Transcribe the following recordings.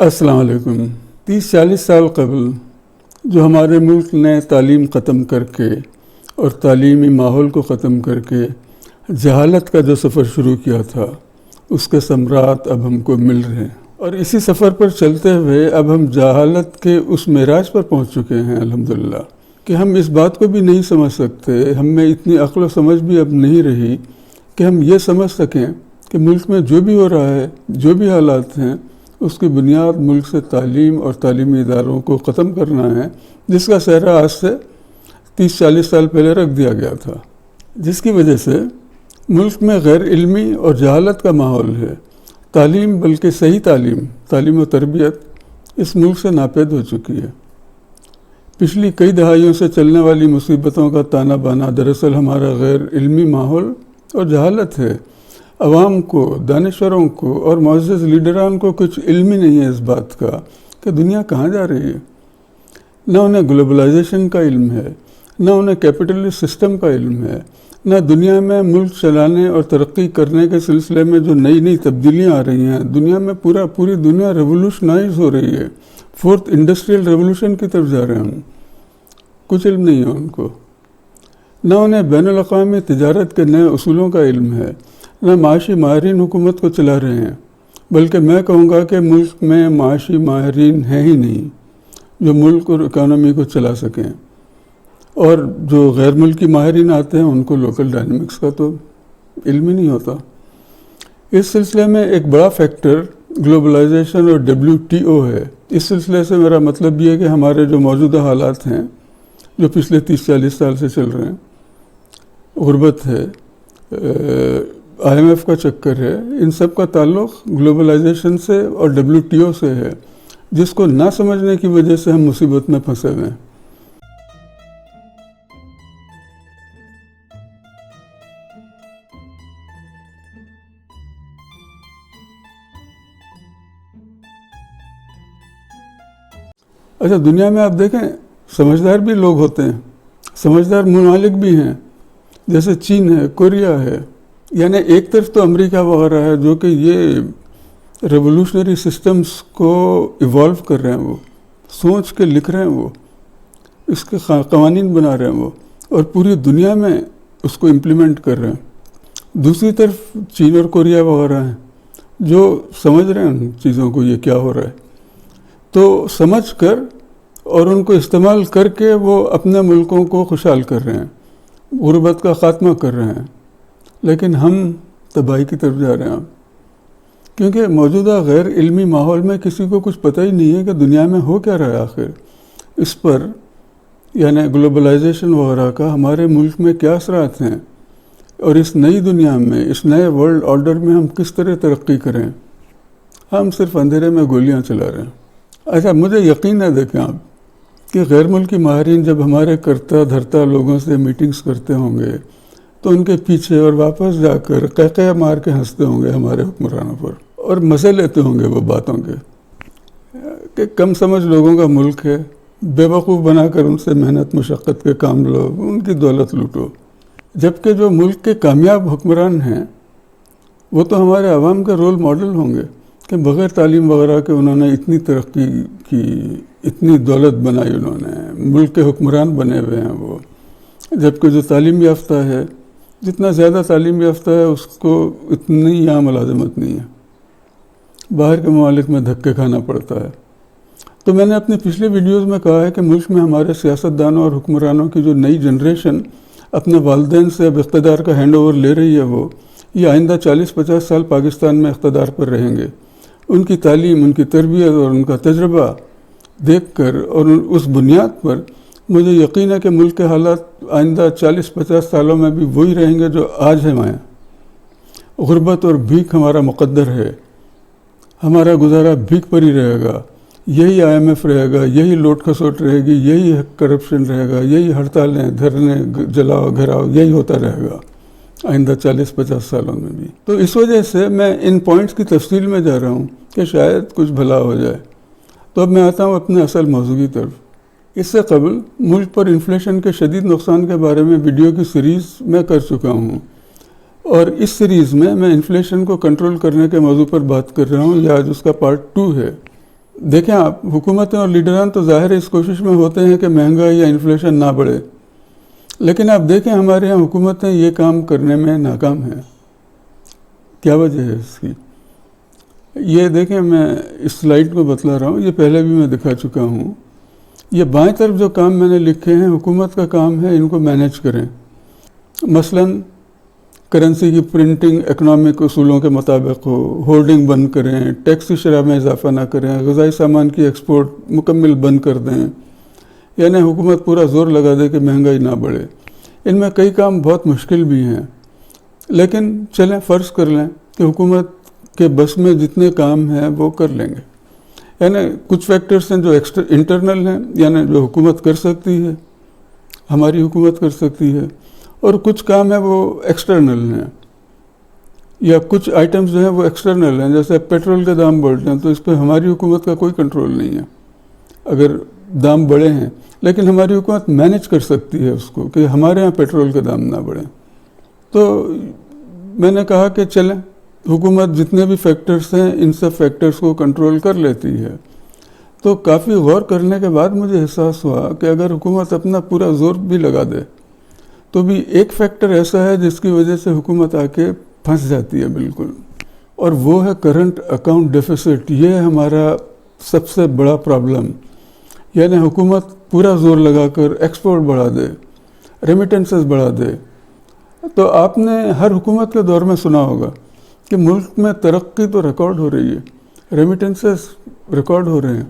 السلام علیکم۔ 30-40 سال قبل جو ہمارے ملک نے تعلیم ختم کر کے اور تعلیمی ماحول کو ختم کر کے جہالت کا جو سفر شروع کیا تھا، اس کے ثمرات اب ہم کو مل رہے ہیں، اور اسی سفر پر چلتے ہوئے اب ہم جہالت کے اس معراج پر پہنچ چکے ہیں الحمدللہ، کہ ہم اس بات کو بھی نہیں سمجھ سکتے، ہم میں اتنی عقل و سمجھ بھی اب نہیں رہی کہ ہم یہ سمجھ سکیں کہ ملک میں جو بھی ہو رہا ہے، جو بھی حالات ہیں، اس کی بنیاد ملک سے تعلیم اور تعلیمی اداروں کو ختم کرنا ہے، جس کا سہرا آج سے 30-40 سال پہلے رکھ دیا گیا تھا، جس کی وجہ سے ملک میں غیر علمی اور جہالت کا ماحول ہے۔ تعلیم، بلکہ صحیح تعلیم و تربیت اس ملک سے ناپید ہو چکی ہے۔ پچھلی کئی دہائیوں سے چلنے والی مصیبتوں کا تانا بانا دراصل ہمارا غیر علمی ماحول اور جہالت ہے۔ عوام کو، دانشوروں کو اور معزز لیڈران کو کچھ علم ہی نہیں ہے اس بات کا کہ دنیا کہاں جا رہی ہے۔ نہ انہیں گلوبلائزیشن کا علم ہے، نہ انہیں کیپٹلسٹ سسٹم کا علم ہے، نہ دنیا میں ملک چلانے اور ترقی کرنے کے سلسلے میں جو نئی تبدیلیاں آ رہی ہیں، دنیا میں پوری دنیا ریولوشنائز ہو رہی ہے، 4th انڈسٹریل ریولوشن کی طرف جا رہے ہیں ہم، کچھ علم نہیں ہے ان کو۔ نہ انہیں بین الاقوامی تجارت کے نئے اصولوں کا علم ہے، نہ معاشی ماہرین حکومت کو چلا رہے ہیں، بلکہ میں کہوں گا کہ ملک میں معاشی ماہرین ہیں ہی نہیں جو ملک اور اکانومی کو چلا سکیں، اور جو غیر ملکی ماہرین آتے ہیں ان کو لوکل ڈائنامکس کا تو علم ہی نہیں ہوتا۔ اس سلسلے میں ایک بڑا فیکٹر گلوبلائزیشن اور WTO ہے۔ اس سلسلے سے میرا مطلب یہ ہے کہ ہمارے جو موجودہ حالات ہیں، جو پچھلے 30-40 سال سے چل رہے ہیں، غربت ہے، IMF کا چکر ہے، ان سب کا تعلق گلوبلائزیشن سے اور WTO سے ہے، جس کو نہ سمجھنے کی وجہ سے ہم مصیبت میں پھنسے ہوئے ہیں۔ اچھا، دنیا میں آپ دیکھیں سمجھدار بھی لوگ ہوتے ہیں، سمجھدار ممالک بھی ہیں، جیسے چین ہے، کوریا ہے، یعنی ایک طرف تو امریکہ وغیرہ ہے جو کہ یہ ریولوشنری سسٹمز کو ایوالو کر رہے ہیں، وہ سوچ کے لکھ رہے ہیں، وہ اس کے قوانین بنا رہے ہیں وہ، اور پوری دنیا میں اس کو امپلیمنٹ کر رہے ہیں۔ دوسری طرف چین اور کوریا وغیرہ ہیں جو سمجھ رہے ہیں ان چیزوں کو، یہ کیا ہو رہا ہے، تو سمجھ کر اور ان کو استعمال کر کے وہ اپنے ملکوں کو خوشحال کر رہے ہیں، غربت کا خاتمہ کر رہے ہیں، لیکن ہم تباہی کی طرف جا رہے ہیں، کیونکہ موجودہ غیر علمی ماحول میں کسی کو کچھ پتہ ہی نہیں ہے کہ دنیا میں ہو کیا رہا ہے آخر، اس پر یعنی گلوبلائزیشن وغیرہ کا ہمارے ملک میں کیا اثرات ہیں، اور اس نئی دنیا میں، اس نئے ورلڈ آرڈر میں ہم کس طرح ترقی کریں۔ ہم صرف اندھیرے میں گولیاں چلا رہے ہیں۔ اچھا، مجھے یقین ہے، دیکھیں آپ کہ غیر ملکی ماہرین جب ہمارے کرتا دھرتا لوگوں سے میٹنگز کرتے ہوں گے تو ان کے پیچھے اور واپس جا کر قہقہ مار کے ہنستے ہوں گے ہمارے حکمرانوں پر، اور مزے لیتے ہوں گے وہ باتوں کے کہ کم سمجھ لوگوں کا ملک ہے، بے وقوف بنا کر ان سے محنت مشقت کے کام لو، ان کی دولت لوٹو۔ جبکہ جو ملک کے کامیاب حکمران ہیں وہ تو ہمارے عوام کے رول ماڈل ہوں گے کہ بغیر تعلیم وغیرہ کے انہوں نے اتنی ترقی کی، اتنی دولت بنائی، انہوں نے ملک کے حکمران بنے ہوئے ہیں وہ۔ جبکہ جو تعلیم یافتہ ہے، جتنا زیادہ تعلیم یافتہ ہے اس کو اتنی یہاں ملازمت نہیں ہے، باہر کے ممالک میں دھکے کھانا پڑتا ہے۔ تو میں نے اپنی پچھلی ویڈیوز میں کہا ہے کہ ملک میں ہمارے سیاستدانوں اور حکمرانوں کی جو نئی جنریشن اپنے والدین سے اب اقتدار کا ہینڈ اوور لے رہی ہے، وہ یہ آئندہ 40-50 سال پاکستان میں اقتدار پر رہیں گے۔ ان کی تعلیم، ان کی تربیت اور ان کا تجربہ دیکھ کر اور اس بنیاد پر مجھے یقین ہے کہ ملک کے حالات آئندہ 40-50 سالوں میں بھی وہی رہیں گے جو آج ہیں۔ غربت اور بھیک ہمارا مقدر ہے، ہمارا گزارا بھیک پر ہی رہے گا، یہی IMF رہے گا، یہی لوٹ کھسوٹ رہے گی، یہی کرپشن رہے گا، یہی ہڑتالیں، دھرنے، جلاؤ گھراؤ، یہی ہوتا رہے گا آئندہ 40-50 سالوں میں بھی۔ تو اس وجہ سے میں ان پوائنٹس کی تفصیل میں جا رہا ہوں کہ شاید کچھ بھلا ہو جائے۔ تو اب میں آتا ہوں اپنے اصل موضوع کی طرف۔ اس سے قبل ملک پر انفلیشن کے شدید نقصان کے بارے میں ویڈیو کی سیریز میں کر چکا ہوں، اور اس سیریز میں انفلیشن کو کنٹرول کرنے کے موضوع پر بات کر رہا ہوں، یہ آج اس کا پارٹ 2 ہے۔ دیکھیں آپ، حکومتیں اور لیڈران تو ظاہر اس کوشش میں ہوتے ہیں کہ مہنگائی یا انفلیشن نہ بڑھے، لیکن آپ دیکھیں ہمارے یہاں حکومتیں یہ کام کرنے میں ناکام ہیں۔ کیا وجہ ہے اس کی؟ یہ دیکھیں، میں اس سلائیڈ کو بتلا رہا ہوں، یہ پہلے بھی میں دکھا چکا ہوں۔ یہ بائیں طرف جو کام میں نے لکھے ہیں، حکومت کا کام ہے ان کو مینیج کریں۔ مثلاً کرنسی کی پرنٹنگ اکنامک اصولوں کے مطابق ہو، ہولڈنگ بند کریں، ٹیکس کی شرح میں اضافہ نہ کریں، غذائی سامان کی ایکسپورٹ مکمل بند کر دیں، یعنی حکومت پورا زور لگا دے کہ مہنگائی نہ بڑھے۔ ان میں کئی کام بہت مشکل بھی ہیں، لیکن چلیں فرض کر لیں کہ حکومت کے بس میں جتنے کام ہیں وہ کر لیں گے۔ یعنی کچھ فیکٹرز ہیں جو انٹرنل ہیں، یعنی جو حکومت کر سکتی ہے، ہماری حکومت کر سکتی ہے، اور کچھ کام ہیں وہ ایکسٹرنل ہیں، یا کچھ آئٹمز جو ہیں وہ ایکسٹرنل ہیں، جیسے پیٹرول کے دام بڑھ جائیں تو اس پہ ہماری حکومت کا کوئی کنٹرول نہیں ہے اگر دام بڑھے ہیں، لیکن ہماری حکومت مینیج کر سکتی ہے اس کو کہ ہمارے ہاں پیٹرول کے دام نہ بڑھیں۔ تو میں نے کہا کہ چلیں حکومت جتنے بھی فیکٹرز ہیں ان سب فیکٹرز کو کنٹرول کر لیتی ہے۔ تو کافی غور کرنے کے بعد مجھے احساس ہوا کہ اگر حکومت اپنا پورا زور بھی لگا دے تو بھی ایک فیکٹر ایسا ہے جس کی وجہ سے حکومت آ کے پھنس جاتی ہے بالکل، اور وہ ہے کرنٹ اکاؤنٹ ڈیفیسٹ۔ یہ ہمارا سب سے بڑا پرابلم، یعنی حکومت پورا زور لگا کر ایکسپورٹ بڑھا دے، ریمیٹنسز بڑھا دے۔ تو آپ نے ہر حکومت کے دور میں سنا ہوگا کہ ملک میں ترقی تو ریکارڈ ہو رہی ہے، ریمیٹنسز ریکارڈ ہو رہے ہیں،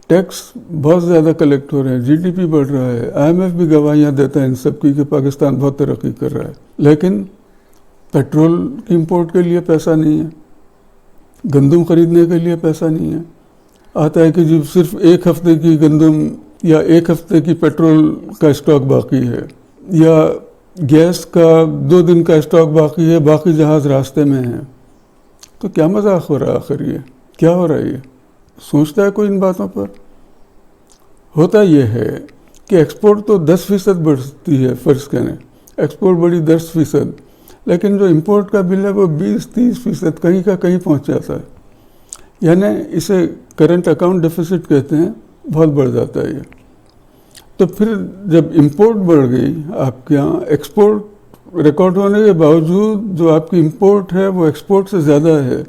ٹیکس بہت زیادہ کلیکٹ ہو رہے ہیں، جی ڈی پی بڑھ رہا ہے، آئی ایم ایف بھی گواہیاں دیتا ہے ان سب کی کہ پاکستان بہت ترقی کر رہا ہے، لیکن پیٹرول کی امپورٹ کے لیے پیسہ نہیں ہے، گندم خریدنے کے لیے پیسہ نہیں ہے۔ آتا ہے کہ جی صرف ایک ہفتے کی گندم یا ایک ہفتے کی پیٹرول کا اسٹاک باقی ہے، یا گیس کا 2 دن کا اسٹاک باقی ہے، باقی جہاز راستے میں ہیں۔ تو کیا مذاق ہو رہا ہے آخر؟ یہ کیا ہو رہا ہے؟ یہ سوچتا ہے کوئی ان باتوں پر؟ ہوتا یہ ہے کہ ایکسپورٹ تو 10% بڑھتی ہے، فرض کریں ایکسپورٹ بڑی 10%، لیکن جو امپورٹ کا بل ہے وہ 20-30% کہیں کا کہیں پہنچ جاتا ہے، یعنی اسے کرنٹ اکاؤنٹ ڈیفیسٹ کہتے ہیں، بہت بڑھ جاتا ہے یہ۔ تو پھر جب امپورٹ بڑھ گئی آپ کے یہاں، ایکسپورٹ ریکارڈ ہونے کے باوجود جو آپ کی امپورٹ ہے وہ ایکسپورٹ سے زیادہ ہے،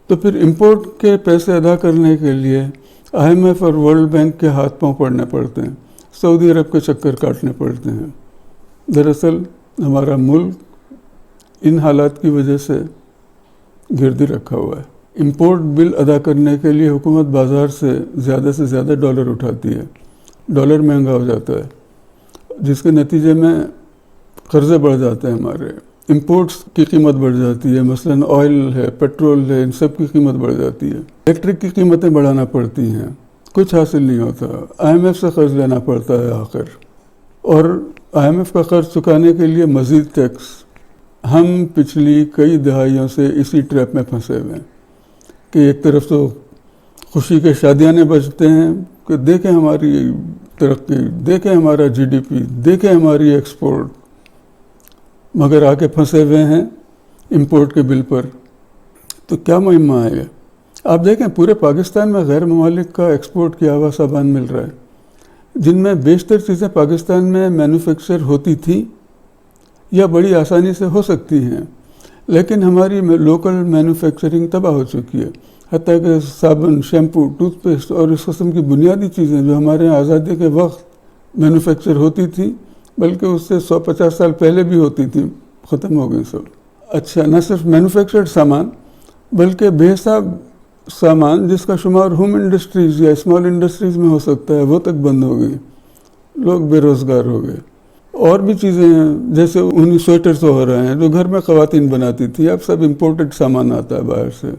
تو پھر امپورٹ کے پیسے ادا کرنے کے لیے آئی ایم ایف اور ورلڈ بینک کے ہاتھ پاؤں پڑنے پڑتے ہیں، سعودی عرب کے چکر کاٹنے پڑتے ہیں۔ دراصل ہمارا ملک ان حالات کی وجہ سے گردی رکھا ہوا ہے۔ امپورٹ بل ادا کرنے کے لیے حکومت بازار سے زیادہ ڈالر اٹھاتی ہے، ڈالر مہنگا ہو جاتا ہے، جس کے نتیجے میں قرضے بڑھ جاتے ہیں ہمارے، امپورٹس کی قیمت بڑھ جاتی ہے، مثلاً آئل ہے، پیٹرول ہے، ان سب کی قیمت بڑھ جاتی ہے، الیکٹرک کی قیمتیں بڑھانا پڑتی ہیں، کچھ حاصل نہیں ہوتا، آئی ایم ایف سے قرض لینا پڑتا ہے آخر، اور آئی ایم ایف کا قرض چکانے کے لیے مزید ٹیکس۔ ہم پچھلی کئی دہائیوں سے اسی ٹریپ میں پھنسے ہوئے ہیں کہ ایک طرف تو خوشی کے شادیانے بجتے ہیں کہ دیکھیں ہماری ترقی، دیکھیں ہمارا جی ڈی پی، دیکھیں ہماری ایکسپورٹ، مگر آ کے پھنسے ہوئے ہیں امپورٹ کے بل پر۔ تو کیا مہمہ ہے یہ؟ آپ دیکھیں پورے پاکستان میں غیر ممالک کا ایکسپورٹ کیا ہوا سامان مل رہا ہے، جن میں بیشتر چیزیں پاکستان میں مینوفیکچر ہوتی تھیں یا بڑی آسانی سے ہو سکتی ہیں، لیکن ہماری لوکل مینوفیکچرنگ تباہ ہو چکی ہے، حتیٰ کہ صابن، شیمپو، ٹوتھ پیسٹ اور اس قسم کی بنیادی چیزیں جو ہمارے یہاں آزادی کے وقت مینوفیکچر ہوتی تھیں، بلکہ اس سے 150 سال پہلے بھی ہوتی تھی، ختم ہو گئی سب۔ اچھا، نہ صرف مینوفیکچرڈ سامان بلکہ بے حساب سامان جس کا شمار ہوم انڈسٹریز یا اسمال انڈسٹریز میں ہو سکتا ہے وہ تک بند ہو گئی، لوگ بے روزگار ہو گئے۔ اور بھی چیزیں ہیں جیسے اونی سویٹرز ہو رہے ہیں جو گھر میں خواتین بناتی تھی، اب سب امپورٹڈ سامان آتا ہے باہر سے۔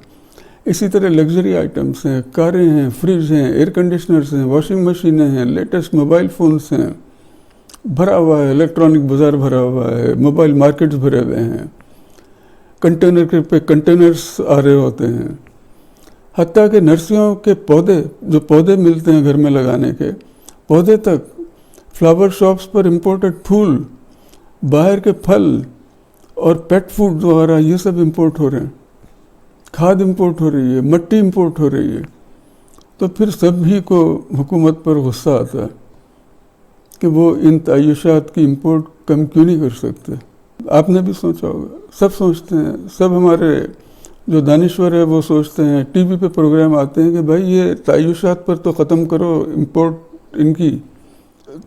اسی طرح لگژری آئٹمس ہیں، کاریں ہیں، فریج ہیں، ایئر کنڈیشنرز ہیں، واشنگ مشینیں ہیں، لیٹسٹ موبائل فونز ہیں، بھرا ہوا ہے، الیکٹرانک بازار بھرا ہوا ہے، موبائل مارکیٹس بھرے ہوئے ہیں، کنٹینر پہ کنٹینرز آ رہے ہوتے ہیں، حتیٰ کہ نرسریوں کے پودے، جو پودے ملتے ہیں گھر میں لگانے کے پودے تک، فلاور شاپس پر امپورٹڈ پھول، باہر کے پھل اور پیٹ فوڈ وغیرہ یہ سب امپورٹ ہو رہے ہیں، کھاد امپورٹ ہو رہی ہے، مٹی امپورٹ ہو رہی ہے۔ تو پھر سبھی کو حکومت پر غصہ آتا ہے کہ وہ ان تعیشات کی امپورٹ کم کیوں نہیں کر سکتے. آپ نے بھی سوچا ہوگا، سب سوچتے ہیں، سب ہمارے جو دانشور ہے وہ سوچتے ہیں. ٹی وی پہ پروگرام آتے ہیں کہ بھائی یہ تعیشات پر تو ختم کرو امپورٹ ان کی.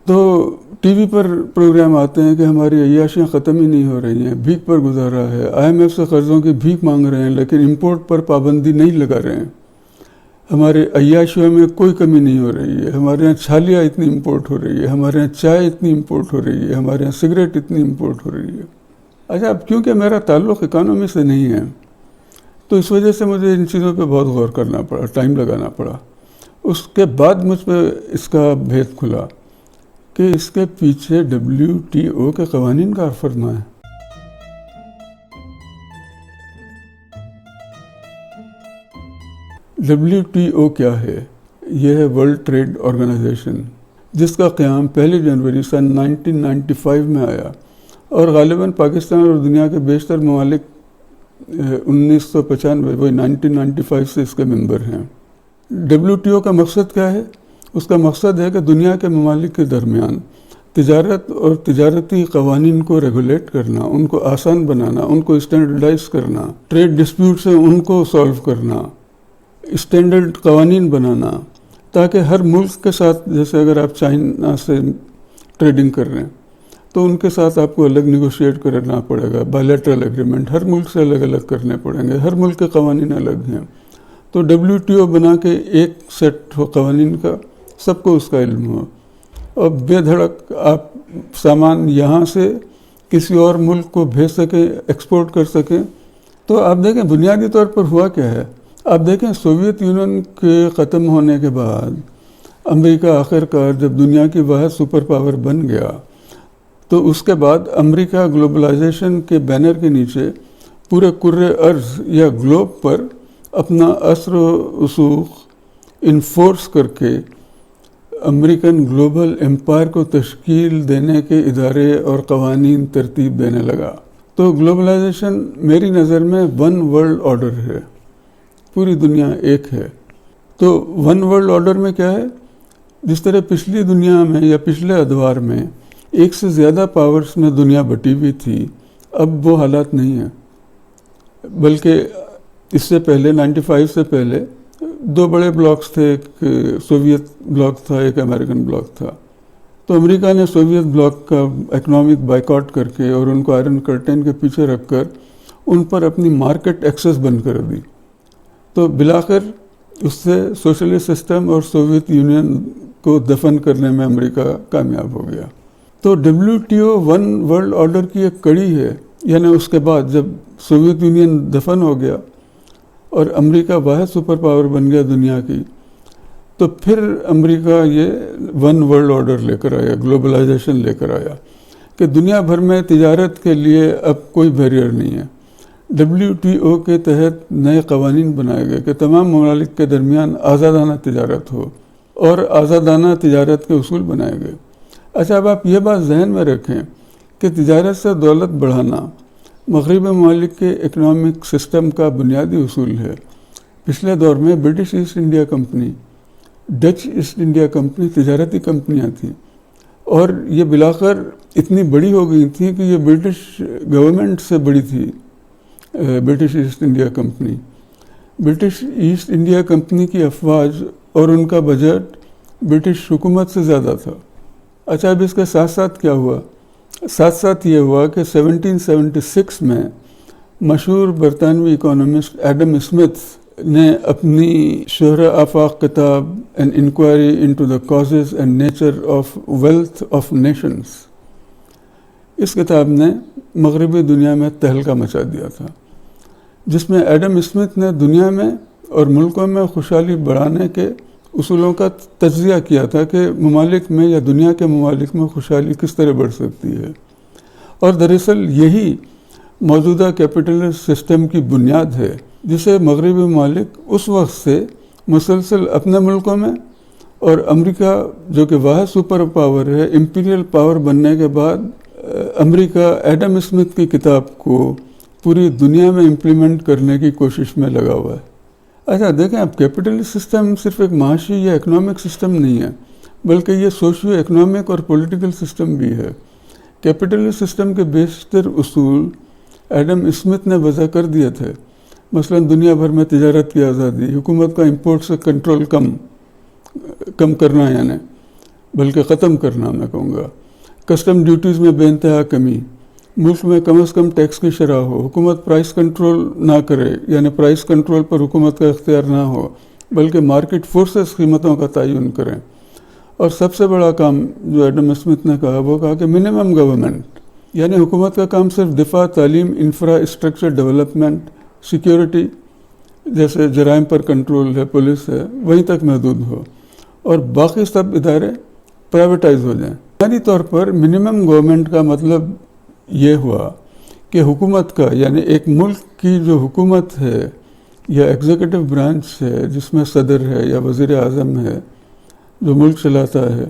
تو ٹی وی پر پروگرام آتے ہیں کہ ہماری عیاشیاں ختم ہی نہیں ہو رہی ہیں، بھیک پر گزارا ہے، IMF سے قرضوں کی بھیک مانگ رہے ہیں لیکن امپورٹ پر پابندی نہیں لگا رہے ہیں. ہمارے عیاشیوں میں کوئی کمی نہیں ہو رہی ہے، ہمارے یہاں چھالیاں اتنی امپورٹ ہو رہی ہے، ہمارے یہاں چائے اتنی امپورٹ ہو رہی ہے، ہمارے یہاں سگریٹ اتنی امپورٹ ہو رہی ہے. اچھا، اب کیونکہ میرا تعلق اکانومی سے نہیں ہے تو اس وجہ سے مجھے ان چیزوں پہ بہت غور کرنا پڑا، ٹائم لگانا پڑا. اس کے بعد مجھ پہ اس کا بھید کھلا کہ اس کے پیچھے WTO کے قوانین کار فرما ہے. WTO کیا ہے؟ یہ ہے ورلڈ ٹریڈ آرگنائزیشن، جس کا قیام 1 جنوری سن 1995 میں آیا اور غالباً پاکستان اور دنیا کے بیشتر ممالک 1995 سے اس کے ممبر ہیں. WTO کا مقصد کیا ہے؟ اس کا مقصد ہے کہ دنیا کے ممالک کے درمیان تجارت اور تجارتی قوانین کو ریگولیٹ کرنا، ان کو آسان بنانا، ان کو اسٹینڈرڈائز کرنا، ٹریڈ ڈسپیوٹ سے ان کو سالو کرنا، اسٹینڈرڈ قوانین بنانا، تاکہ ہر ملک کے ساتھ، جیسے اگر آپ چائنا سے ٹریڈنگ کر رہے ہیں تو ان کے ساتھ آپ کو الگ نیگوشیٹ کرنا پڑے گا، بائلیٹرل ایگریمنٹ ہر ملک سے الگ الگ کرنے پڑیں گے، ہر ملک کے قوانین الگ ہیں. تو WTO بنا کے ایک سیٹ ہو قوانین کا، سب کو اس کا علم ہو اور بے دھڑک آپ سامان یہاں سے کسی اور ملک کو بھیج سکیں، ایکسپورٹ کر سکیں. تو آپ دیکھیں بنیادی طور پر ہوا کیا ہے. آپ دیکھیں سوویت یونین کے ختم ہونے کے بعد امریکہ آخر کار جب دنیا کی واحد سپر پاور بن گیا تو اس کے بعد امریکہ گلوبلائزیشن کے بینر کے نیچے پورے کرۂ ارض یا گلوب پر اپنا اثر و رسوخ انفورس کر کے امریکن گلوبل امپائر کو تشکیل دینے کے ادارے اور قوانین ترتیب دینے لگا. تو گلوبلائزیشن میری نظر میں ون ورلڈ آرڈر ہے، پوری دنیا ایک ہے. تو ون ورلڈ آرڈر میں کیا ہے؟ جس طرح پچھلی دنیا میں یا پچھلے ادوار میں ایک سے زیادہ پاورز میں دنیا بٹی ہوئی تھی، اب وہ حالات نہیں ہیں. بلکہ اس سے پہلے 95 سے پہلے 2 بڑے بلاکس تھے، ایک سوویت بلاک تھا، ایک امریکن بلاک تھا. تو امریکہ نے سوویت بلاک کا اکنامک بائیکاٹ کر کے اور ان کو آئرن کرٹن کے پیچھے رکھ کر ان پر اپنی مارکیٹ ایکسس بند کر دی. تو بالآخر اس سے سوشلسٹ سسٹم اور سوویت یونین کو دفن کرنے میں امریکہ کامیاب ہو گیا. تو WTO ون ورلڈ آرڈر کی ایک کڑی ہے. یعنی اس کے بعد جب سوویت یونین دفن ہو گیا اور امریکہ واحد سپر پاور بن گیا دنیا کی، تو پھر امریکہ یہ ون ورلڈ آرڈر لے کر آیا، گلوبلائزیشن لے کر آیا کہ دنیا بھر میں تجارت کے لیے اب کوئی بیریئر نہیں ہے. WTO کے تحت نئے قوانین بنائے گئے کہ تمام ممالک کے درمیان آزادانہ تجارت ہو اور آزادانہ تجارت کے اصول بنائے گئے. اچھا، اب آپ یہ بات ذہن میں رکھیں کہ تجارت سے دولت بڑھانا مغربی ممالک کے اکنامک سسٹم کا بنیادی اصول ہے. پچھلے دور میں British East India company, Dutch East India company تجارتی کمپنیاں تھیں اور یہ بالآخر اتنی بڑی ہو گئی تھیں کہ یہ برٹش گورنمنٹ سے بڑی تھی. British East India company, British East India company کی افواج اور ان کا بجٹ برٹش حکومت سے زیادہ تھا. اچھا، اب اس کے ساتھ ساتھ کیا ہوا؟ ساتھ ساتھ یہ ہوا کہ 1776 میں مشہور برطانوی اکانومسٹ ایڈم اسمتھ نے اپنی شہرہ آفاق کتاب an inquiry into the causes and nature of wealth of nations, اس کتاب نے مغربی دنیا میں تہلکہ مچا دیا تھا، جس میں ایڈم اسمتھ نے دنیا میں اور ملکوں میں خوشحالی بڑھانے کے اصولوں کا تجزیہ کیا تھا کہ ممالک میں یا دنیا کے ممالک میں خوشحالی کس طرح بڑھ سکتی ہے. اور دراصل یہی موجودہ کیپٹلسٹ سسٹم کی بنیاد ہے جسے مغربی ممالک اس وقت سے مسلسل اپنے ملکوں میں اور امریکہ جو کہ واحد سپر پاور ہے، امپیریل پاور بننے کے بعد امریکہ ایڈم اسمتھ کی کتاب کو پوری دنیا میں امپلیمنٹ کرنے کی کوشش میں لگا ہوا ہے. اچھا دیکھیں، اب کیپٹلسٹ سسٹم صرف ایک معاشی یا اکنامک سسٹم نہیں ہے، بلکہ یہ سوشیو اکنامک اور پولیٹیکل سسٹم بھی ہے۔ کیپٹلسٹ سسٹم کے بیشتر اصول ایڈم اسمتھ نے وضع کر دیے تھے، مثلا دنیا بھر میں تجارت کی آزادی، حکومت کا امپورٹ سے کنٹرول کم کرنا، یعنی بلکہ ختم کرنا میں کہوں گا، کسٹم ڈیوٹیز میں بے انتہا کمی، ملک میں کم از کم ٹیکس کی شرح ہو، حکومت پرائس کنٹرول نہ کرے، یعنی پرائس کنٹرول پر حکومت کا اختیار نہ ہو بلکہ مارکیٹ فورسز قیمتوں کا تعین کریں، اور سب سے بڑا کام جو ایڈم اسمتھ نے کہا وہ کہا کہ منیمم گورنمنٹ، یعنی حکومت کا کام صرف دفاع، تعلیم، انفراسٹرکچر ڈیولپمنٹ، سیکیورٹی جیسے جرائم پر کنٹرول ہے، پولیس ہے، وہیں تک محدود ہو، اور باقی سب ادارے پرائیویٹائز ہو جائیں۔ بنیادی طور پر منیمم گورنمنٹ کا مطلب یہ ہوا کہ حکومت کا، یعنی ایک ملک کی جو حکومت ہے یا ایگزیکٹو برانچ ہے جس میں صدر ہے یا وزیر اعظم ہے جو ملک چلاتا ہے،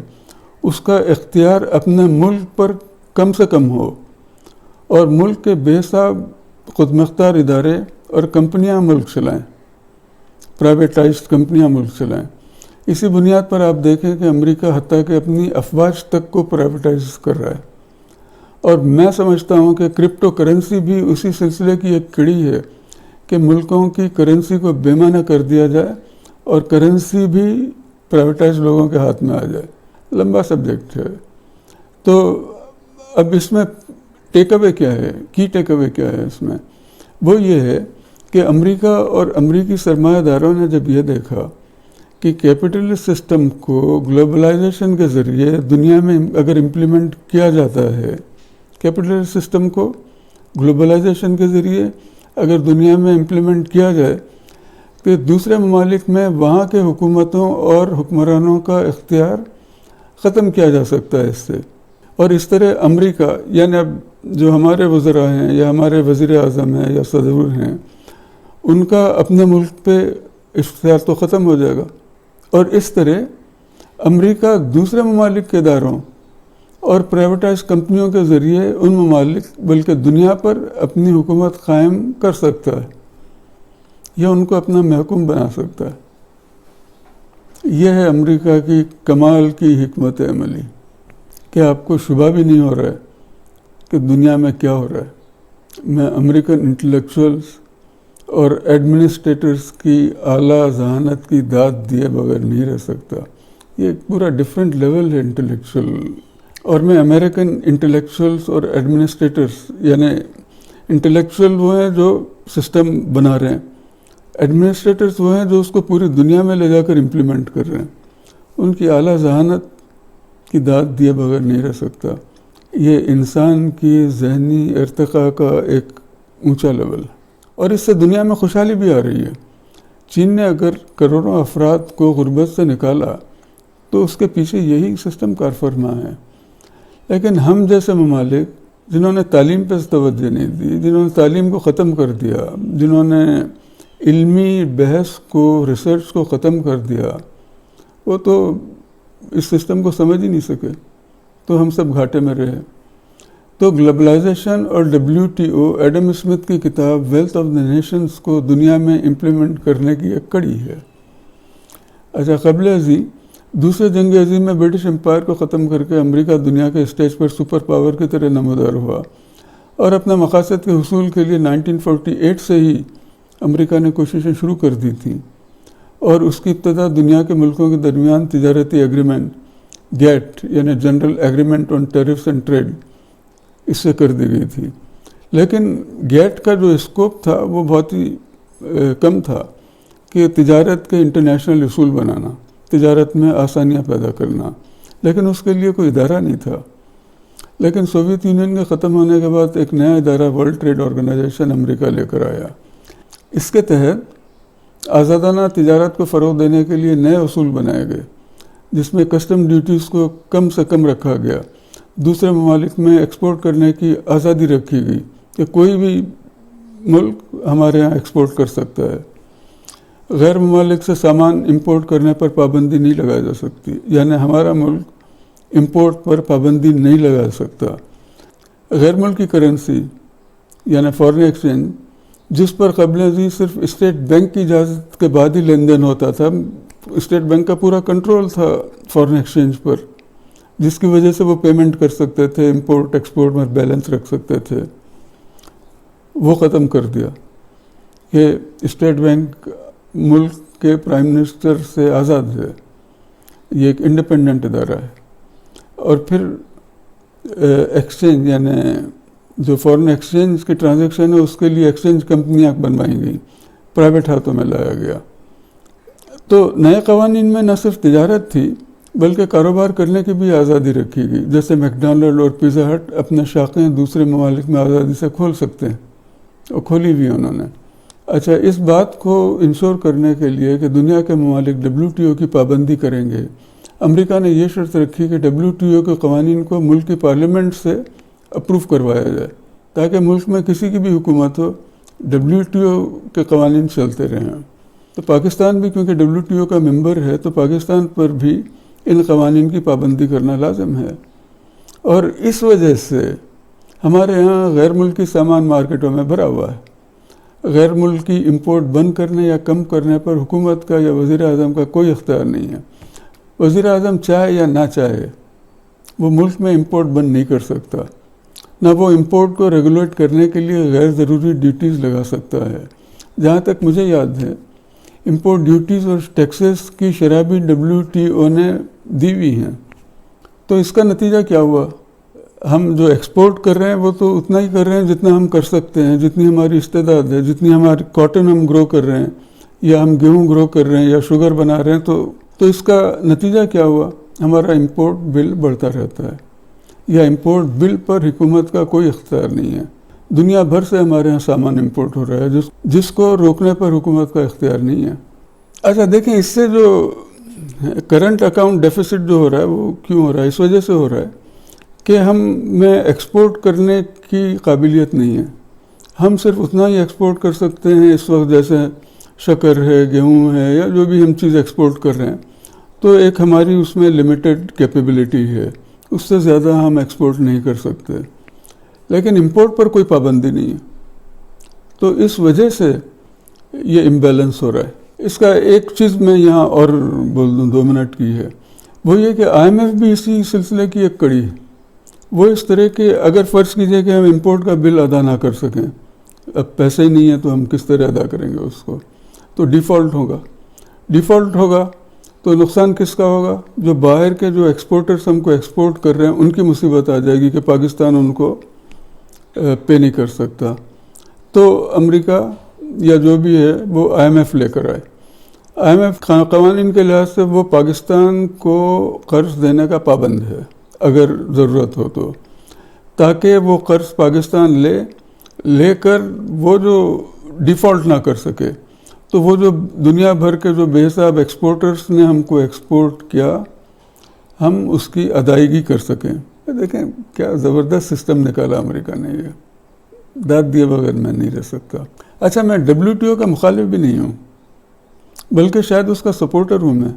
اس کا اختیار اپنے ملک پر کم سے کم ہو، اور ملک کے بے حساب خود مختار ادارے اور کمپنیاں ملک چلائیں، پرائیویٹائزڈ کمپنیاں ملک چلائیں۔ اسی بنیاد پر آپ دیکھیں کہ امریکہ حتیٰ کہ اپنی افواج تک کو پرائیویٹائز کر رہا ہے، اور میں سمجھتا ہوں کہ کرپٹو کرنسی بھی اسی سلسلے کی ایک کڑی ہے کہ ملکوں کی کرنسی کو بے معنی کر دیا جائے اور کرنسی بھی پرائیویٹائز لوگوں کے ہاتھ میں آ جائے۔ لمبا سبجیکٹ ہے۔ تو اب اس میں ٹیک اوے کیا ہے، کی ٹیک اوے کیا ہے اس میں؟ وہ یہ ہے کہ امریکہ اور امریکی سرمایہ داروں نے جب یہ دیکھا کہ کیپٹلسٹ سسٹم کو گلوبلائزیشن کے ذریعے دنیا میں اگر امپلیمنٹ کیا جاتا ہے، کیپٹلسٹ سسٹم کو گلوبلائزیشن کے ذریعے اگر دنیا میں امپلیمنٹ کیا جائے تو دوسرے ممالک میں وہاں کے حکومتوں اور حکمرانوں کا اختیار ختم کیا جا سکتا ہے اس سے، اور اس طرح امریکہ، یعنی اب جو ہمارے وزراء ہیں یا ہمارے وزیر اعظم ہیں یا صدر ہیں، ان کا اپنے ملک پہ اختیار تو ختم ہو جائے گا، اور اس طرح امریکہ دوسرے ممالک کے اداروں اور پرائیویٹائز کمپنیوں کے ذریعے ان ممالک بلکہ دنیا پر اپنی حکومت قائم کر سکتا ہے یا ان کو اپنا محکوم بنا سکتا ہے۔ یہ ہے امریکہ کی کمال کی حکمت عملی کہ آپ کو شبہ بھی نہیں ہو رہا ہے کہ دنیا میں کیا ہو رہا ہے۔ میں امریکن انٹلیکچوئلز اور ایڈمنسٹریٹرز کی اعلیٰ ذہانت کی داد دیے بغیر نہیں رہ سکتا۔ یہ ایک پورا ڈیفرنٹ لیول ہے انٹلیکچوئل، اور میں امریکن انٹلیکچوئلز اور ایڈمنسٹریٹرز، یعنی انٹلیکچوئل وہ ہیں جو سسٹم بنا رہے ہیں، ایڈمنسٹریٹرز وہ ہیں جو اس کو پوری دنیا میں لے جا کر امپلیمنٹ کر رہے ہیں، ان کی اعلیٰ ذہانت کی داد دیے بغیر نہیں رہ سکتا۔ یہ انسان کی ذہنی ارتقاء کا ایک اونچا لیول ہے، اور اس سے دنیا میں خوشحالی بھی آ رہی ہے۔ چین نے اگر کروڑوں افراد کو غربت سے نکالا تو اس کے پیچھے یہی سسٹم کار فرما ہے، لیکن ہم جیسے ممالک جنہوں نے تعلیم پہ توجہ نہیں دی، جنہوں نے تعلیم کو ختم کر دیا، جنہوں نے علمی بحث کو، ریسرچ کو ختم کر دیا، وہ تو اس سسٹم کو سمجھ ہی نہیں سکے، تو ہم سب گھاٹے میں رہے۔ تو گلوبلائزیشن اور WTO، ایڈم اسمتھ کی کتاب ویلتھ آف دی نیشنز کو دنیا میں امپلیمنٹ کرنے کی ایک کڑی ہے۔ اچھا، قبل ازیں دوسرے جنگ عظیم میں برٹش امپائر کو ختم کر کے امریکہ دنیا کے اسٹیج پر سپر پاور کی طرح نمودار ہوا، اور اپنے مقاصد کے حصول کے لیے 1948 سے ہی امریکہ نے کوششیں شروع کر دی تھیں، اور اس کی ابتدا دنیا کے ملکوں کے درمیان تجارتی ایگریمنٹ گیٹ، یعنی general agreement on tariffs and trade, اس سے کر دی گئی تھی۔ لیکن گیٹ کا جو اسکوپ تھا وہ بہت ہی کم تھا کہ تجارت کے انٹرنیشنل اصول بنانا، تجارت میں آسانیاں پیدا کرنا، لیکن اس کے لیے کوئی ادارہ نہیں تھا۔ لیکن سوویت یونین کے ختم ہونے کے بعد ایک نیا ادارہ ورلڈ ٹریڈ آرگنائزیشن امریکہ لے کر آیا۔ اس کے تحت آزادانہ تجارت کو فروغ دینے کے لیے نئے اصول بنائے گئے، جس میں کسٹم ڈیوٹیز کو کم سے کم رکھا گیا، دوسرے ممالک میں ایکسپورٹ کرنے کی آزادی رکھی گئی کہ کوئی بھی ملک ہمارے یہاں ایکسپورٹ کر سکتا ہے، غیر ممالک سے سامان امپورٹ کرنے پر پابندی نہیں لگائی جا سکتی، یعنی ہمارا ملک امپورٹ پر پابندی نہیں لگا سکتا۔ غیر ملکی کرنسی یعنی فارن ایکسچینج جس پر قبل ازیں صرف اسٹیٹ بینک کی اجازت کے بعد ہی لین دین ہوتا تھا. اسٹیٹ بینک کا پورا کنٹرول تھا فارن ایکسچینج پر، جس کی وجہ سے وہ پیمنٹ کر سکتے تھے، امپورٹ ایکسپورٹ میں بیلنس رکھ سکتے تھے. وہ ختم کر دیا کہ اسٹیٹ بینک ملک کے پرائم منسٹر سے آزاد ہے، یہ ایک انڈیپینڈنٹ ادارہ ہے. اور پھر ایکسچینج یعنی جو فارن ایکسچینج کی ٹرانزیکشن ہے اس کے لیے ایکسچینج کمپنیاں بنوائی گئیں، پرائیویٹ ہاتھوں میں لایا گیا. تو نئے قوانین میں نہ صرف تجارت تھی بلکہ کاروبار کرنے کی بھی آزادی رکھی گئی. جیسے میکڈونلڈ اور پیزا ہٹ اپنے شاخیں دوسرے ممالک میں آزادی سے کھول سکتے ہیں، اور کھولی بھی انہوں نے. اچھا، اس بات کو انشور کرنے کے لیے کہ دنیا کے ممالک WTO کی پابندی کریں گے، امریکہ نے یہ شرط رکھی کہ WTO کے قوانین کو ملک کی پارلیمنٹ سے اپروو کروایا جائے، تاکہ ملک میں کسی کی بھی حکومت ہو WTO کے قوانین چلتے رہیں. تو پاکستان بھی کیونکہ WTO کا ممبر ہے تو پاکستان پر بھی ان قوانین کی پابندی کرنا لازم ہے. اور اس وجہ سے ہمارے یہاں غیر ملکی سامان مارکیٹوں میں بھرا ہوا ہے. غیر ملکی امپورٹ بند کرنے یا کم کرنے پر حکومت کا یا وزیر اعظم کا کوئی اختیار نہیں ہے. وزیر اعظم چاہے یا نہ چاہے وہ ملک میں امپورٹ بند نہیں کر سکتا، نہ وہ امپورٹ کو ریگولیٹ کرنے کے لیے غیر ضروری ڈیوٹیز لگا سکتا ہے. جہاں تک مجھے یاد ہے امپورٹ ڈیوٹیز اور ٹیکسز کی شرح بھی WTO نے دی ہوئی ہیں. تو اس کا نتیجہ کیا ہوا؟ ہم جو ایکسپورٹ کر رہے ہیں وہ تو اتنا ہی کر رہے ہیں جتنا ہم کر سکتے ہیں، جتنی ہماری استعداد ہے، جتنی ہماری کاٹن ہم گرو کر رہے ہیں یا ہم گیہوں گرو کر رہے ہیں یا شوگر بنا رہے ہیں. تو اس کا نتیجہ کیا ہوا؟ ہمارا امپورٹ بل بڑھتا رہتا ہے، یا امپورٹ بل پر حکومت کا کوئی اختیار نہیں ہے. دنیا بھر سے ہمارے یہاں سامان امپورٹ ہو رہا ہے جس کو روکنے پر حکومت کا اختیار نہیں ہے. اچھا دیکھیں، اس سے جو کرنٹ اکاؤنٹ ڈیفیسٹ جو ہو رہا ہے وہ کیوں ہو رہا ہے؟ اس وجہ سے ہو رہا ہے کہ ہم میں ایکسپورٹ کرنے کی قابلیت نہیں ہے. ہم صرف اتنا ہی ایکسپورٹ کر سکتے ہیں اس وقت، جیسے شکر ہے، گیہوں ہے، یا جو بھی ہم چیز ایکسپورٹ کر رہے ہیں. تو ایک ہماری اس میں لمیٹڈ کیپیبلٹی ہے، اس سے زیادہ ہم ایکسپورٹ نہیں کر سکتے. لیکن امپورٹ پر کوئی پابندی نہیں ہے. تو اس وجہ سے یہ امبیلنس ہو رہا ہے. اس کا ایک چیز میں یہاں اور بول دوں 2 منٹ کی ہے، وہ یہ کہ IMF بھی اسی سلسلے کی ایک کڑی ہے. وہ اس طرح کہ اگر فرض کیجئے کہ ہم امپورٹ کا بل ادا نہ کر سکیں، اب پیسے ہی نہیں ہیں تو ہم کس طرح ادا کریں گے اس کو، تو ڈیفالٹ ہوگا. تو نقصان کس کا ہوگا؟ جو باہر کے جو ایکسپورٹرز ہم کو ایکسپورٹ کر رہے ہیں ان کی مصیبت آ جائے گی کہ پاکستان ان کو پے نہیں کر سکتا. تو امریکہ یا جو بھی ہے وہ IMF لے کر آئے. IMF قوانین کے لحاظ سے وہ پاکستان کو قرض دینے کا پابند ہے اگر ضرورت ہو تو، تاکہ وہ قرض پاکستان لے کر وہ جو ڈیفالٹ نہ کر سکے. تو وہ جو دنیا بھر کے جو بے حساب ایکسپورٹرز نے ہم کو ایکسپورٹ کیا، ہم اس کی ادائیگی کر سکیں. دیکھیں کیا زبردست سسٹم نکالا امریکہ نے، یہ داد دیے بغیر میں نہیں رہ سکتا. اچھا، میں WTO کا مخالف بھی نہیں ہوں، بلکہ شاید اس کا سپورٹر ہوں میں،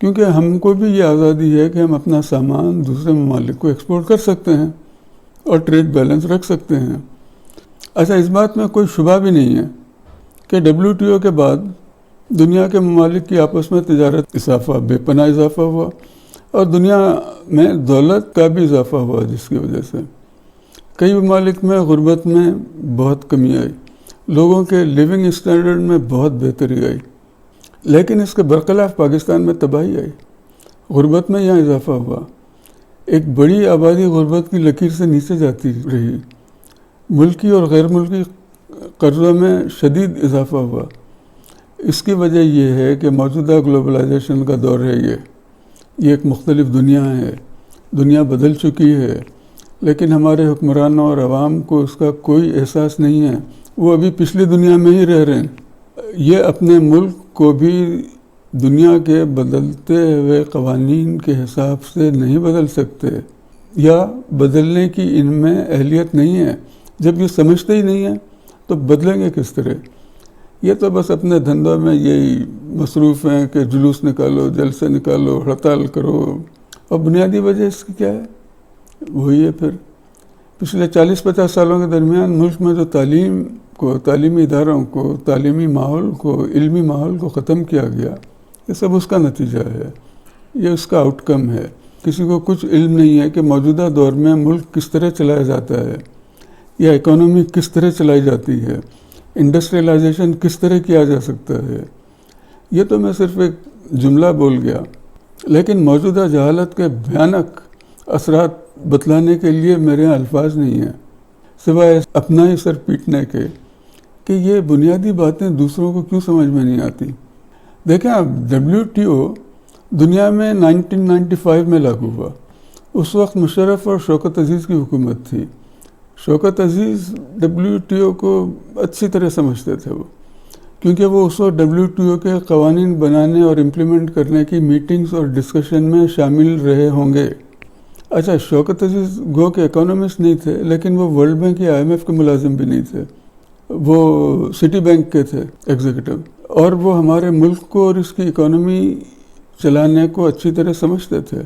کیونکہ ہم کو بھی یہ آزادی ہے کہ ہم اپنا سامان دوسرے ممالک کو ایکسپورٹ کر سکتے ہیں اور ٹریڈ بیلنس رکھ سکتے ہیں. اچھا، اس بات میں کوئی شبہ بھی نہیں ہے کہ WTO کے بعد دنیا کے ممالک کی آپس میں تجارت اضافہ، بے پناہ اضافہ ہوا، اور دنیا میں دولت کا بھی اضافہ ہوا، جس کی وجہ سے کئی ممالک میں غربت میں بہت کمی آئی، لوگوں کے لیونگ اسٹینڈرڈ میں بہت بہتری آئی. لیکن اس کے برخلاف پاکستان میں تباہی آئی، غربت میں یہاں اضافہ ہوا. ایک بڑی آبادی غربت کی لکیر سے نیچے جاتی رہی. ملکی اور غیر ملکی قرضوں میں شدید اضافہ ہوا. اس کی وجہ یہ ہے کہ موجودہ گلوبلائزیشن کا دور ہے. یہ ایک مختلف دنیا ہے، دنیا بدل چکی ہے، لیکن ہمارے حکمرانوں اور عوام کو اس کا کوئی احساس نہیں ہے. وہ ابھی پچھلی دنیا میں ہی رہ رہے ہیں. یہ اپنے ملک کو بھی دنیا کے بدلتے ہوئے قوانین کے حساب سے نہیں بدل سکتے، یا بدلنے کی ان میں اہلیت نہیں ہے. جب یہ سمجھتے ہی نہیں ہیں تو بدلیں گے کس طرح؟ یہ تو بس اپنے دھندوں میں یہی مصروف ہیں کہ جلوس نکالو، جلسے نکالو، ہڑتال کرو. اور بنیادی وجہ اس کی کیا ہے؟ وہی ہے پھر پچھلے 40-50 سالوں کے درمیان ملک میں جو تعلیم کو، تعلیمی اداروں کو، تعلیمی ماحول کو، علمی ماحول کو ختم کیا گیا، یہ سب اس کا نتیجہ ہے، یہ اس کا آؤٹ کم ہے۔ کسی کو کچھ علم نہیں ہے کہ موجودہ دور میں ملک کس طرح چلایا جاتا ہے، یا اکانومی کس طرح چلائی جاتی ہے، انڈسٹریلائزیشن کس طرح کیا جا سکتا ہے۔ یہ تو میں صرف ایک جملہ بول گیا، لیکن موجودہ جہالت کے بھیانک اثرات بتلانے کے لیے میرے یہاں الفاظ نہیں ہیں، سوائے اپنا ہی سر پیٹنے کے کہ یہ بنیادی باتیں دوسروں کو کیوں سمجھ میں نہیں آتی۔ دیکھیں اب WTO دنیا میں 1995 میں لاگو ہوا، اس وقت مشرف اور شوکت عزیز کی حکومت تھی۔ شوکت عزیز WTO کو اچھی طرح سمجھتے تھے، وہ کیونکہ وہ اس وقت WTO کے قوانین بنانے اور امپلیمنٹ کرنے کی میٹنگز اور ڈسکشن میں شامل رہے ہوں گے۔ اچھا، شوکت عزیز گو کے اکانومسٹ نہیں تھے، لیکن وہ ورلڈ بینک یا IMF کے ملازم بھی نہیں تھے، وہ سٹی بینک کے تھے ایگزیکٹو، اور وہ ہمارے ملک کو اور اس کی اکانومی چلانے کو اچھی طرح سمجھتے تھے۔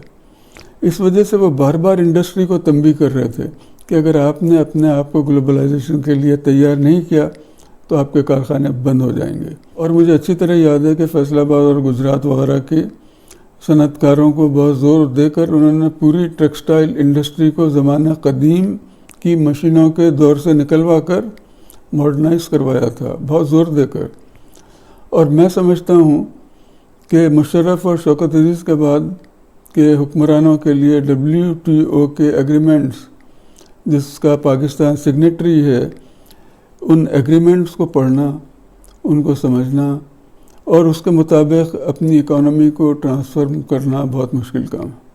اس وجہ سے وہ بار بار انڈسٹری کو تنبیہ کر رہے تھے کہ اگر آپ نے اپنے آپ کو گلوبلائزیشن کے لیے تیار نہیں کیا تو آپ کے کارخانے بند ہو جائیں گے۔ اور مجھے اچھی طرح یاد ہے کہ فیصل آباد اور گجرات وغیرہ کے صنعت کاروں کو بہت زور دے کر انہوں نے پوری ٹیکسٹائل انڈسٹری کو زمانہ قدیم کی مشینوں کے دور سے نکلوا کر ماڈرنائز کروایا تھا، بہت زور دے کر۔ اور میں سمجھتا ہوں کہ مشرف اور شوکت عزیز کے بعد کے حکمرانوں کے لیے WTO کے ایگریمنٹس، جس کا پاکستان سگنیٹری ہے، ان ایگریمنٹس کو پڑھنا، ان کو سمجھنا اور اس کے مطابق اپنی اکانومی کو ٹرانسفارم کرنا بہت مشکل کام ہے۔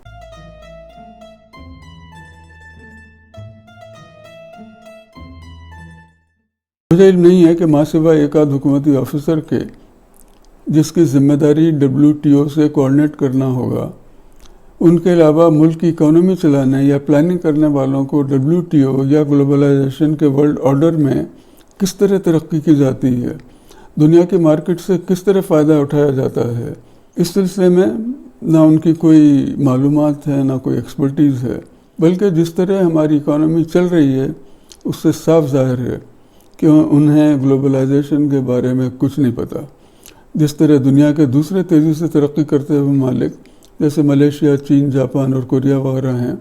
مجھے علم نہیں ہے کہ ماں سوائے ایک آدھ حکومتی آفیسر کے جس کی ذمہ داری WTO سے کوآرڈینیٹ کرنا ہوگا، ان کے علاوہ ملک کی اکانومی چلانے یا پلاننگ کرنے والوں کو WTO یا گلوبلائزیشن کے ورلڈ آرڈر میں کس طرح ترقی کی جاتی ہے، دنیا کی مارکیٹ سے کس طرح فائدہ اٹھایا جاتا ہے، اس سلسلے میں نہ ان کی کوئی معلومات ہے، نہ کوئی ایکسپرٹیز ہے، بلکہ جس طرح ہماری اکانومی چل رہی ہے اس سے صاف ظاہر ہے کہ انہیں گلوبلائزیشن کے بارے میں کچھ نہیں پتہ۔ جس طرح دنیا کے دوسرے تیزی سے ترقی کرتے ہوئے ممالک جیسے ملیشیا، چین، جاپان اور کوریا وغیرہ ہیں،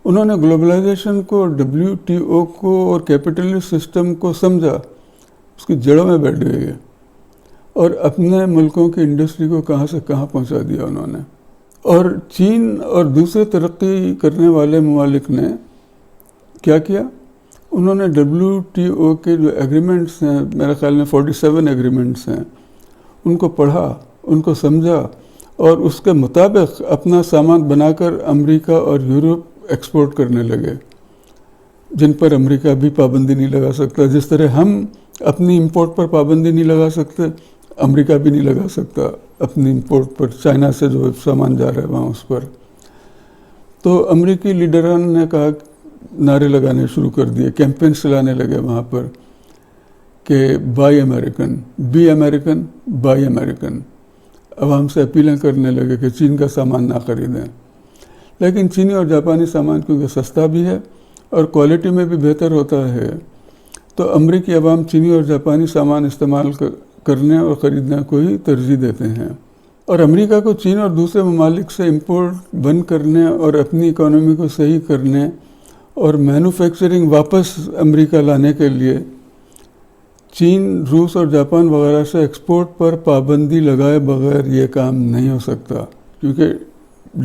انہوں نے گلوبلائزیشن کو، WTO کو اور کیپٹلسٹ سسٹم کو سمجھا، اس کی جڑوں میں بیٹھ گئے اور اپنے ملکوں کی انڈسٹری کو کہاں سے کہاں پہنچا دیا انہوں نے۔ اور چین اور دوسرے ترقی کرنے والے ممالک نے کیا کیا؟ انہوں نے WTO کے جو ایگریمنٹس ہیں، میرے خیال میں 47 ایگریمنٹس ہیں، ان کو پڑھا، ان کو سمجھا اور اس کے مطابق اپنا سامان بنا کر امریکہ اور یورپ ایکسپورٹ کرنے لگے، جن پر امریکہ بھی پابندی نہیں لگا سکتا۔ جس طرح ہم اپنی امپورٹ پر پابندی نہیں لگا سکتے، امریکہ بھی نہیں لگا سکتا اپنی امپورٹ پر، چائنا سے جو سامان جا رہا ہے وہاں اس پر۔ تو امریکی لیڈران نے کہا، نعرے لگانے شروع کر دیے، کیمپینز چلانے لگے وہاں پر کہ buy American, be American, buy American. عوام سے اپیلیں کرنے لگے کہ چین کا سامان نہ خریدیں، لیکن چینی اور جاپانی سامان کیونکہ سستا بھی ہے اور کوالٹی میں بھی بہتر ہوتا ہے، تو امریکی عوام چینی اور جاپانی سامان استعمال کرنے اور خریدنے کو ہی ترجیح دیتے ہیں۔ اور امریکہ کو چین اور دوسرے ممالک سے امپورٹ بند کرنے اور اپنی اکانومی کو صحیح کرنے اور مینوفیکچرنگ واپس امریکہ لانے کے لیے چین، روس اور جاپان وغیرہ سے ایکسپورٹ پر پابندی لگائے بغیر یہ کام نہیں ہو سکتا، کیونکہ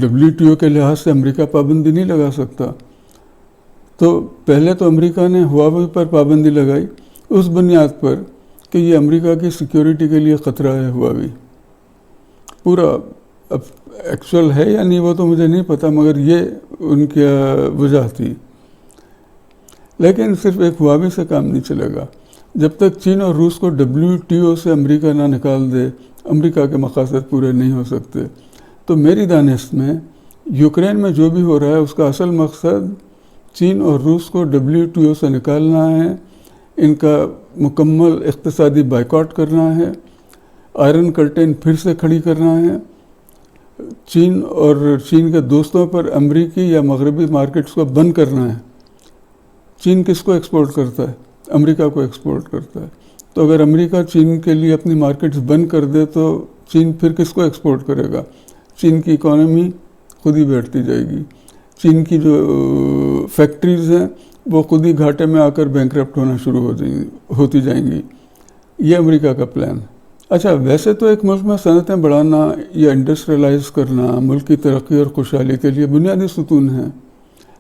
WTO کے لحاظ سے امریکہ پابندی نہیں لگا سکتا۔ تو پہلے تو امریکہ نے ہواوے پر پابندی لگائی اس بنیاد پر کہ یہ امریکہ کی سیکیورٹی کے لیے خطرہ ہے۔ ہواوے پورا اب ایکچوئل ہے یا نہیں وہ تو مجھے نہیں پتہ، مگر یہ ان کی وجہ تھی۔ لیکن صرف ایک ہواوے سے کام نہیں چلے گا، جب تک چین اور روس کو WTO سے امریکہ نہ نکال دے، امریکہ کے مقاصد پورے نہیں ہو سکتے۔ تو میری دانست میں یوکرین میں جو بھی ہو رہا ہے اس کا اصل مقصد چین اور روس کو WTO سے نکالنا ہے، ان کا مکمل اقتصادی بائیکاٹ کرنا ہے، آئرن کرٹین پھر سے کھڑی کرنا ہے، چین اور چین کے دوستوں پر امریکی یا مغربی مارکیٹس کو بند کرنا ہے۔ چین کس کو ایکسپورٹ کرتا ہے؟ امریکہ کو ایکسپورٹ کرتا ہے. تو اگر امریکہ چین کے لیے اپنی مارکیٹس بند کر دے تو چین پھر کس کو ایکسپورٹ کرے گا؟ چین کی اکانومی خود ہی بیٹھتی جائے گی. چین کی جو فیکٹریز ہیں وہ خود ہی گھاٹے میں آ کر بینکرپٹ ہونا شروع ہوتی جائیں گی. یہ امریکہ کا پلان ہے. اچھا، ویسے تو ایک ملک میں صنعتیں بڑھانا یا انڈسٹریلائز کرنا ملک کی ترقی اور خوشحالی کے لیے بنیادی ستون ہیں،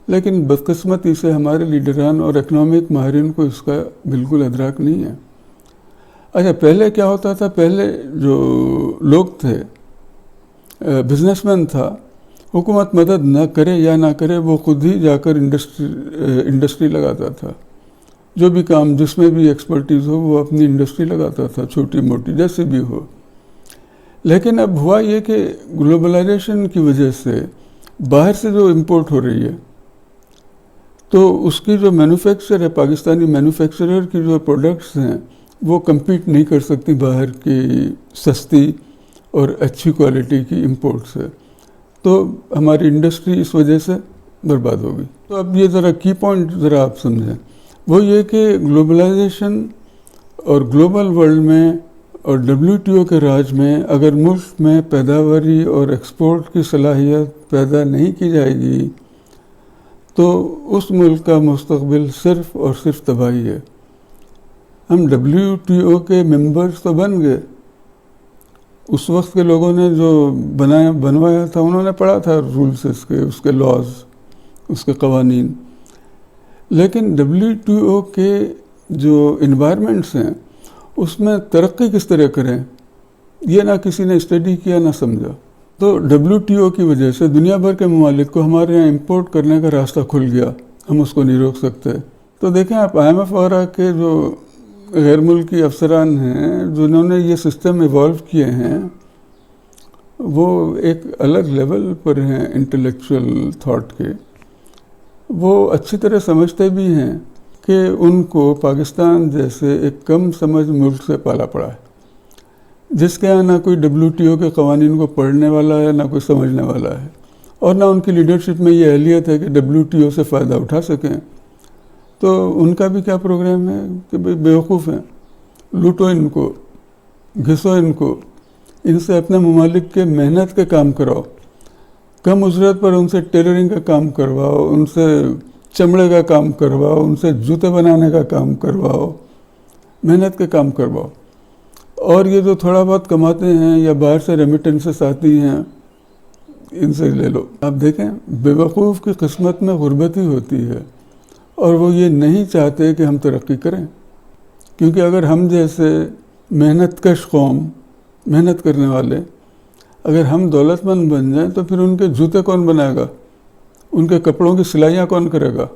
لیکن بدقسمتی سے ہمارے لیڈران اور اکنامک ماہرین کو اس کا بالکل ادراک نہیں ہے. اچھا، پہلے کیا ہوتا تھا؟ پہلے جو لوگ تھے، بزنس مین تھا، حکومت مدد نہ کرے یا نہ کرے وہ خود ہی جا کر انڈسٹری لگاتا تھا. جو بھی کام جس میں بھی ایکسپرٹیز ہو وہ اپنی انڈسٹری لگاتا تھا، چھوٹی موٹی جیسی بھی ہو. لیکن اب ہوا یہ کہ گلوبلائزیشن کی وجہ سے باہر سے جو امپورٹ ہو رہی ہے تو اس کی جو مینوفیکچر ہے، پاکستانی مینوفیکچرر کی جو پروڈکٹس ہیں وہ کمپیٹ نہیں کر سکتی باہر کی سستی اور اچھی کوالٹی کی امپورٹ سے. تو ہماری انڈسٹری اس وجہ سے برباد ہوگی. تو اب یہ ذرا کی پوائنٹ ذرا آپ سمجھیں، وہ یہ کہ گلوبلائزیشن اور گلوبل ورلڈ میں اور WTO کے راج میں اگر ملک میں پیداواری اور ایکسپورٹ کی صلاحیت پیدا نہیں کی جائے گی تو اس ملک کا مستقبل صرف اور صرف تباہی ہے. ہم WTO کے ممبرز تو بن گئے، اس وقت کے لوگوں نے جو بنوایا تھا انہوں نے پڑھا تھا رولز اس کے لاز، اس کے قوانین، لیکن WTO کے جو انوائرمنٹس ہیں اس میں ترقی کس طرح کریں یہ نہ کسی نے اسٹڈی کیا نہ سمجھا. تو WTO کی وجہ سے دنیا بھر کے ممالک کو ہمارے یہاں امپورٹ کرنے کا راستہ کھل گیا، ہم اس کو نہیں روک سکتے. تو دیکھیں آپ IMF وغیرہ کے جو غیر ملکی افسران ہیں جنہوں نے یہ سسٹم ایوالو کیے ہیں وہ ایک الگ لیول پر ہیں انٹلیکچوئل تھاٹ کے. وہ اچھی طرح سمجھتے بھی ہیں کہ ان کو پاکستان جیسے ایک کم سمجھ ملک سے پالا پڑا ہے جس کے یہاں نہ کوئی WTO کے قوانین کو پڑھنے والا ہے نہ کوئی سمجھنے والا ہے، اور نہ ان کی لیڈرشپ میں یہ اہلیت ہے کہ WTO سے فائدہ اٹھا سکیں. تو ان کا بھی کیا پروگرام ہے کہ بھئی بیوقوف ہیں، لوٹو ان کو، گھسو ان کو، ان سے اپنے ممالک کے محنت کے کام کراؤ، کم اجرت پر ان سے ٹیلرنگ کا کام کرواؤ، ان سے چمڑے کا کام کرواؤ، ان سے جوتے بنانے کا کام کرواؤ، محنت کے کام کرواؤ. اور یہ جو تھوڑا بہت کماتے ہیں یا باہر سے ریمیٹنسز آتی ہیں ان سے لے لو. آپ دیکھیں بے وقوف کی قسمت میں غربت ہی ہوتی ہے، اور وہ یہ نہیں چاہتے کہ ہم ترقی کریں، کیونکہ اگر ہم جیسے محنت کش قوم، محنت کرنے والے، اگر ہم دولت مند بن جائیں تو پھر ان کے جوتے کون بنائے گا، ان کے کپڑوں کی سلائیاں کون کرے گا؟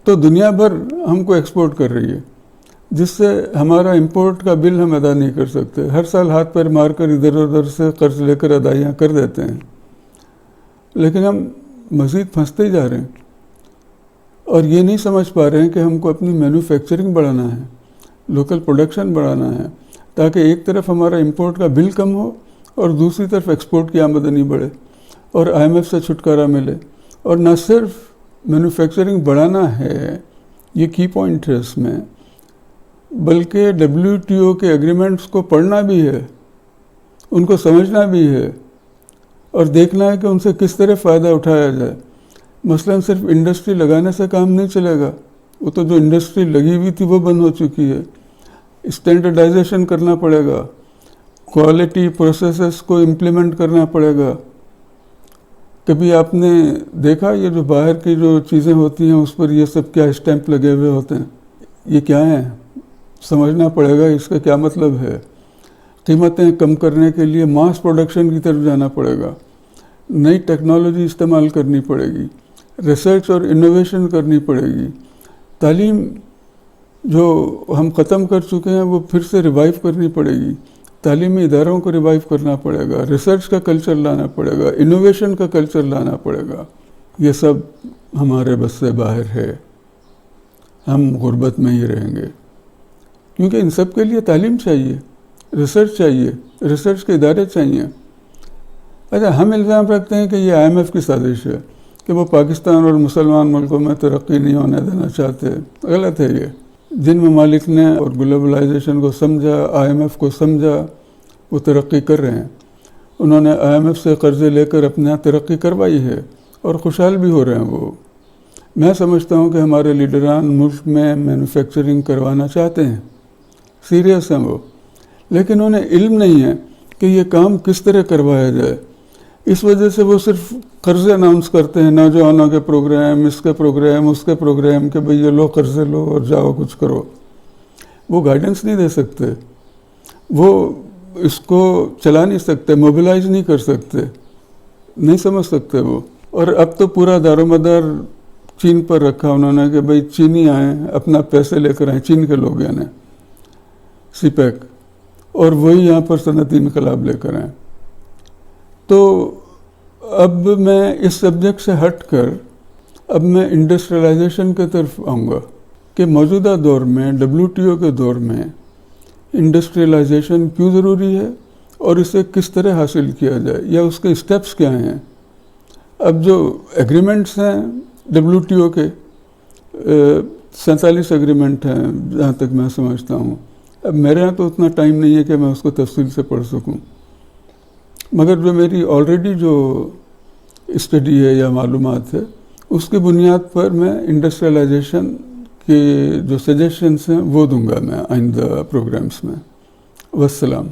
تو دنیا بھر ہم کو ایکسپورٹ کر رہی ہے جس سے ہمارا امپورٹ کا بل ہم ادا نہیں کر سکتے. ہر سال ہاتھ پیر مار کر ادھر ادھر سے قرض لے کر ادائیاں کر دیتے ہیں، لیکن ہم مزید پھنستے ہی جا رہے ہیں اور یہ نہیں سمجھ پا رہے ہیں کہ ہم کو اپنی مینوفیکچرنگ بڑھانا ہے، لوکل پروڈکشن بڑھانا ہے، تاکہ ایک طرف ہمارا امپورٹ کا بل کم ہو اور دوسری طرف ایکسپورٹ کی آمدنی بڑھے اور IMF سے چھٹکارا ملے. اور نہ صرف مینوفیکچرنگ بڑھانا ہے، یہ کی پوائنٹ ہے اس میں، بلکہ WTO کے ایگریمنٹس کو پڑھنا بھی ہے، ان کو سمجھنا بھی ہے اور دیکھنا ہے کہ ان سے کس طرح فائدہ اٹھایا جائے. مثلا صرف انڈسٹری لگانے سے کام نہیں چلے گا، وہ تو جو انڈسٹری لگی ہوئی تھی وہ بند ہو چکی ہے. اسٹینڈرڈائزیشن کرنا پڑے گا، کوالٹی پروسیسز کو امپلیمنٹ کرنا پڑے گا. کبھی آپ نے دیکھا یہ جو باہر کی جو چیزیں ہوتی ہیں اس پر یہ سب کیا اسٹیمپ لگے ہوئے ہوتے ہیں؟ یہ کیا ہیں؟ سمجھنا پڑے گا اس کا کیا مطلب ہے. قیمتیں کم کرنے کے لیے ماس پروڈکشن کی طرف جانا پڑے گا، نئی ٹیکنالوجی استعمال کرنی پڑے گی، ریسرچ اور انوویشن کرنی پڑے گی. تعلیم جو ہم ختم کر چکے ہیں وہ پھر سے ریوائیو کرنی پڑے گی، تعلیمی اداروں کو ریوائیو کرنا پڑے گا، ریسرچ کا کلچر لانا پڑے گا، انوویشن کا کلچر لانا پڑے گا. یہ سب ہمارے بس سے باہر ہے، ہم غربت میں ہی رہیں گے، کیونکہ ان سب کے لیے تعلیم چاہیے، ریسرچ چاہیے، ریسرچ کے ادارے چاہیے. اچھا، ہم الزام رکھتے ہیں کہ یہ IMF کی سازش ہے کہ وہ پاکستان اور مسلمان ملکوں میں ترقی نہیں ہونے دینا چاہتے. غلط ہے جن ممالک نے اور گلوبلائزیشن کو سمجھا، IMF کو سمجھا، وہ ترقی کر رہے ہیں. انہوں نے IMF سے قرضے لے کر اپنے یہاں ترقی کروائی ہے اور خوشحال بھی ہو رہے ہیں وہ. میں سمجھتا ہوں کہ ہمارے لیڈران ملک میں مینوفیکچرنگ کروانا چاہتے ہیں، سیریس ہیں وہ، لیکن انہیں علم نہیں ہے کہ یہ کام کس طرح کروایا جائے. اس وجہ سے وہ صرف قرضے اناؤنس کرتے ہیں، نوجوانوں کے پروگرام، اس کے پروگرام، اس کے پروگرام، کہ بھئی یہ لو قرضے لو اور جاؤ کچھ کرو. وہ گائیڈنس نہیں دے سکتے، وہ اس کو چلا نہیں سکتے، موبلائز نہیں کر سکتے، نہیں سمجھ سکتے وہ. اور اب تو پورا دار و مدار چین پر رکھا انہوں نے کہ بھئی چینی آئیں، اپنا پیسے لے کر آئیں، چین کے لوگ یعنی سی پیک، اور وہی یہاں پر صنعتی انقلاب لے کر آئیں. تو اب میں اس سبجیکٹ سے ہٹ کر اب میں انڈسٹریلائزیشن کی طرف آؤں گا کہ موجودہ دور میں، WTO کے دور میں، انڈسٹریلائزیشن کیوں ضروری ہے اور اسے کس طرح حاصل کیا جائے، یا اس کے اسٹیپس کیا ہیں. اب جو ایگریمنٹس ہیں WTO کے 47 ایگریمنٹ ہیں جہاں تک میں سمجھتا ہوں. اب میرے یہاں تو اتنا ٹائم نہیں ہے کہ میں اس کو تفصیل سے پڑھ سکوں، مگر جو میری آلریڈی جو اسٹڈی ہے یا معلومات ہے اس کی بنیاد پر میں انڈسٹریلائزیشن کے جو سجیشنس ہیں وہ دوں گا میں آئندہ پروگرامز میں. والسلام.